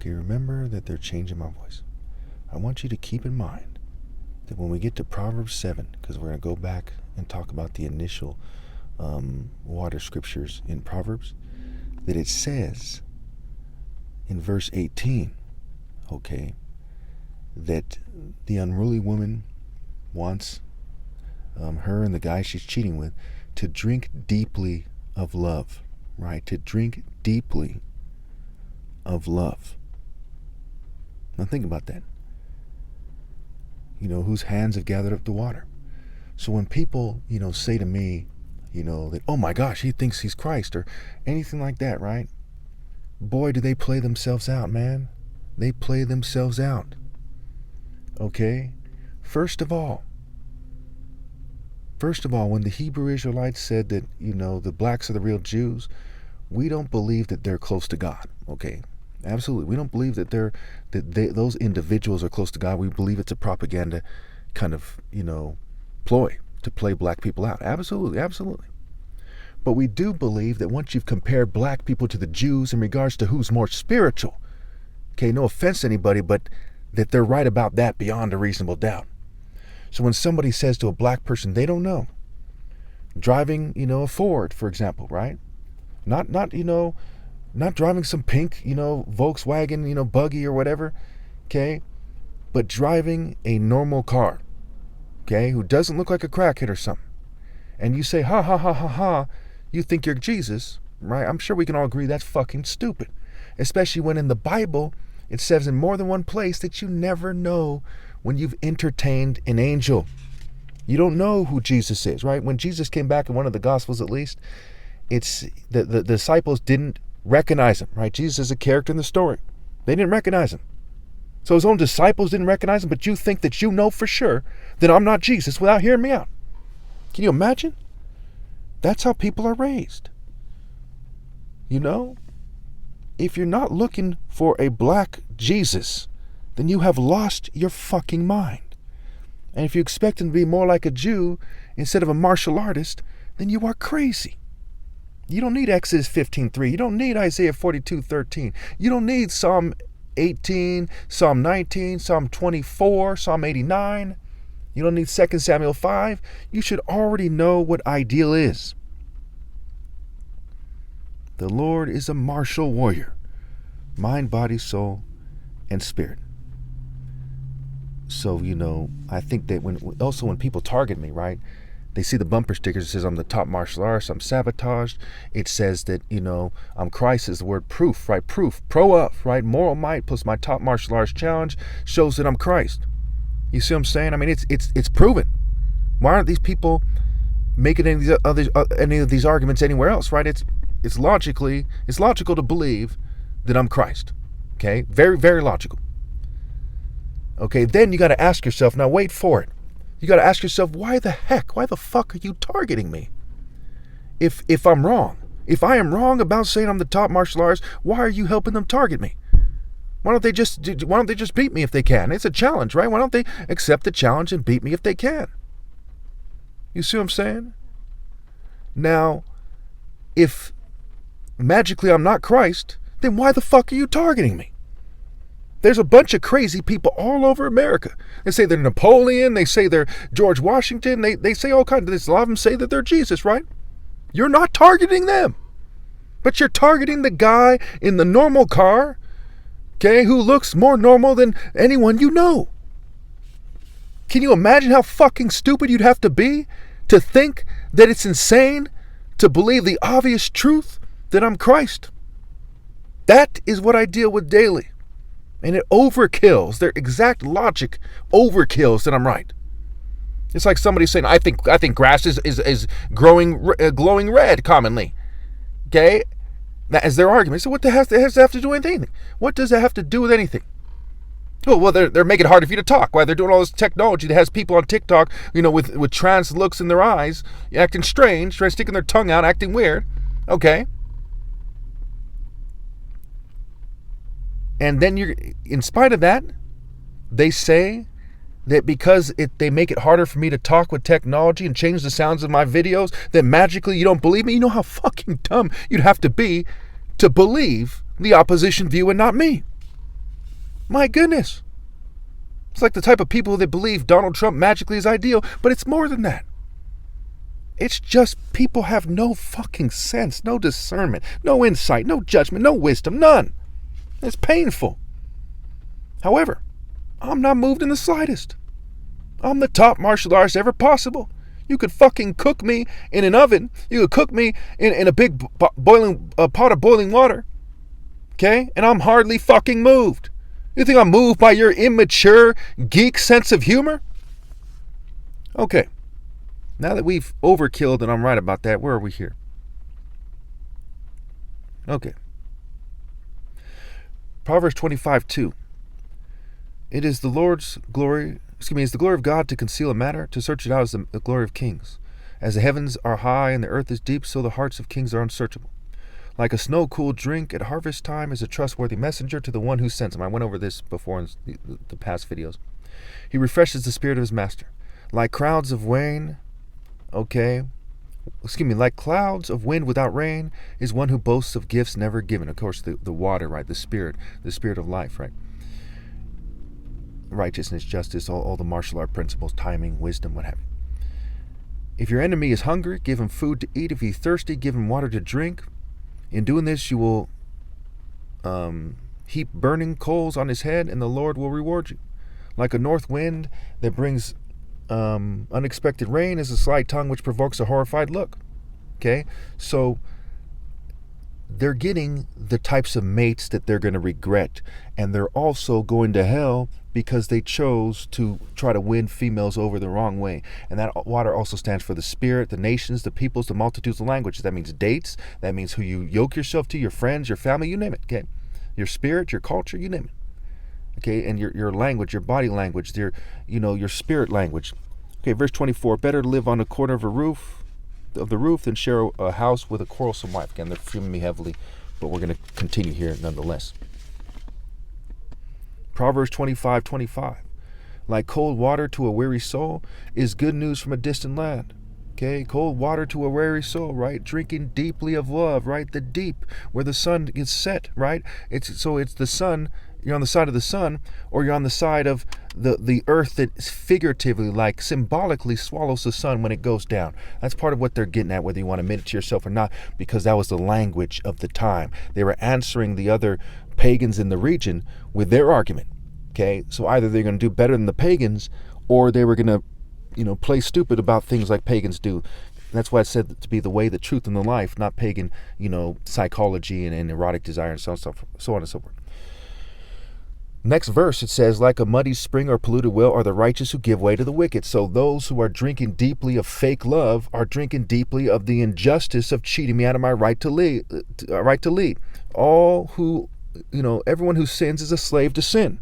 Okay, remember that they're changing my voice. I want you to keep in mind that when we get to Proverbs 7, because we're going to go back and talk about the initial water scriptures in Proverbs, that it says in verse 18, okay, that the unruly woman wants her and the guy she's cheating with to drink deeply of love, right? To drink deeply of love. Now think about that. Whose hands have gathered up the water. So when people, say to me, that, oh my gosh, he thinks he's Christ or anything like that, right? Boy, do they play themselves out, man. They play themselves out. Okay? First of all, when the Hebrew Israelites said that, the blacks are the real Jews, we don't believe that they're close to God, okay? Absolutely. We don't believe that those individuals are close to God. We believe it's a propaganda kind of, ploy to play black people out. Absolutely, absolutely. But we do believe that once you've compared black people to the Jews in regards to who's more spiritual, okay, no offense to anybody, but that they're right about that beyond a reasonable doubt. So when somebody says to a black person they don't know, driving, a Ford, for example, right? Not driving some pink, Volkswagen, buggy or whatever, okay? But driving a normal car, okay, who doesn't look like a crackhead or something. And you say, ha, ha, ha, ha, ha, you think you're Jesus, right? I'm sure we can all agree that's fucking stupid. Especially when in the Bible, it says in more than one place that you never know when you've entertained an angel. You don't know who Jesus is, right? When Jesus came back in one of the Gospels at least, it's the disciples didn't recognize him, right? Jesus is a character in the story. They didn't recognize him. So his own disciples didn't recognize him, but you think that you know for sure that I'm not Jesus without hearing me out. Can you imagine? That's how people are raised. If you're not looking for a black Jesus, then you have lost your fucking mind. And if you expect him to be more like a Jew instead of a martial artist, then you are crazy. You don't need Exodus 15:3. You don't need Isaiah 42:13. You don't need Psalm 18, Psalm 19, Psalm 24, Psalm 89. You don't need 2 Samuel 5. You should already know what ideal is. The Lord is a martial warrior. Mind, body, soul, and spirit. So, I think that when people target me, right? They see the bumper stickers that says I'm the top martial artist, I'm sabotaged. It says that, I'm Christ is the word proof, right? Proof, pro-up, right? Moral might plus my top martial arts challenge shows that I'm Christ. You see what I'm saying? I mean, it's proven. Why aren't these people making any of these arguments anywhere else, right? It's logical to believe that I'm Christ. Okay? Very, very logical. Okay, then you got to ask yourself, now wait for it. You got to ask yourself, why the fuck are you targeting me? If I'm wrong, if I am wrong about saying I'm the top martial artist, why are you helping them target me? Why don't they just beat me if they can? It's a challenge, right? Why don't they accept the challenge and beat me if they can? You see what I'm saying? Now, if magically I'm not Christ, then why the fuck are you targeting me? There's a bunch of crazy people all over America. They say they're Napoleon. They say they're George Washington. They say all kinds of this. A lot of them say that they're Jesus, right? You're not targeting them. But you're targeting the guy in the normal car, okay, who looks more normal than anyone you know. Can you imagine how fucking stupid you'd have to be to think that it's insane to believe the obvious truth that I'm Christ? That is what I deal with daily. And it overkills. Their exact logic overkills that I'm right. It's like somebody saying, I think grass is growing glowing red commonly. Okay? That is their argument. So what does that have to do with anything? What does that have to do with anything? Well, they're making it harder for you to talk. Why? They're doing all this technology that has people on TikTok, with trans looks in their eyes, acting strange, sticking their tongue out, acting weird. Okay. And then in spite of that, they say that because they make it harder for me to talk with technology and change the sounds of my videos, that magically you don't believe me. You know how fucking dumb you'd have to be to believe the opposition view and not me. My goodness. It's like the type of people that believe Donald Trump magically is ideal, but it's more than that. It's just people have no fucking sense, no discernment, no insight, no judgment, no wisdom, none. It's painful. However, I'm not moved in the slightest. I'm the top martial artist ever possible. You could fucking cook me in an oven. You could cook me in a big boiling pot of boiling water. Okay? And I'm hardly fucking moved. You think I'm moved by your immature geek sense of humor? Okay. Now that we've overkilled and I'm right about that, where are we here? Okay. Proverbs 25:2. It is the Lord's glory, it's the glory of God to conceal a matter, to search it out is the glory of kings. As the heavens are high and the earth is deep, so the hearts of kings are unsearchable. Like a snow-cooled drink at harvest time is a trustworthy messenger to the one who sends him. I went over this before in the past videos. He refreshes the spirit of his master. Like clouds of wind, like clouds of wind without rain is one who boasts of gifts never given. Of course, the water, right? The spirit of life, right? Righteousness, justice, all the martial art principles, timing, wisdom, what have you. If your enemy is hungry, give him food to eat. If he's thirsty, give him water to drink. In doing this, you will heap burning coals on his head, and the Lord will reward you. Like a north wind that brings unexpected rain is a sly tongue which provokes a horrified look. Okay? So they're getting the types of mates that they're going to regret, and they're also going to hell because they chose to try to win females over the wrong way. And that water also stands for the spirit, the nations, the peoples, the multitudes of languages. That means dates. That means who you yoke yourself to, your friends, your family, you name it. Okay, your spirit, your culture, you name it. Okay, and your language, your body language, your spirit language. Okay, verse 24. Better to live on a corner of the roof than share a house with a quarrelsome wife. Again, they're fuming me heavily, but we're going to continue here nonetheless. Proverbs 25:25. Like cold water to a weary soul is good news from a distant land. Okay, cold water to a weary soul, right? Drinking deeply of love, right? The deep, where the sun is set, right? It's the sun. You're on the side of the sun, or you're on the side of the earth that figuratively, like symbolically, swallows the sun when it goes down. That's part of what they're getting at, whether you want to admit it to yourself or not, because that was the language of the time. They were answering the other pagans in the region with their argument. Okay, so either they're going to do better than the pagans, or they were going to, play stupid about things like pagans do. And that's why it's said to be the way, the truth, and the life, not pagan, psychology and erotic desire and so on and so forth. Next verse, it says, like a muddy spring or polluted well are the righteous who give way to the wicked. So those who are drinking deeply of fake love are drinking deeply of the injustice of cheating me out of my right to lead. Everyone who sins is a slave to sin.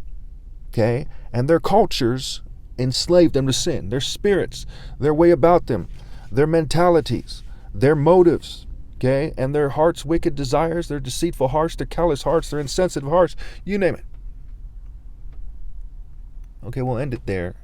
Okay? And their cultures enslave them to sin. Their spirits, their way about them, their mentalities, their motives, okay? And their hearts' wicked desires, their deceitful hearts, their callous hearts, their insensitive hearts, you name it. Okay, we'll end it there.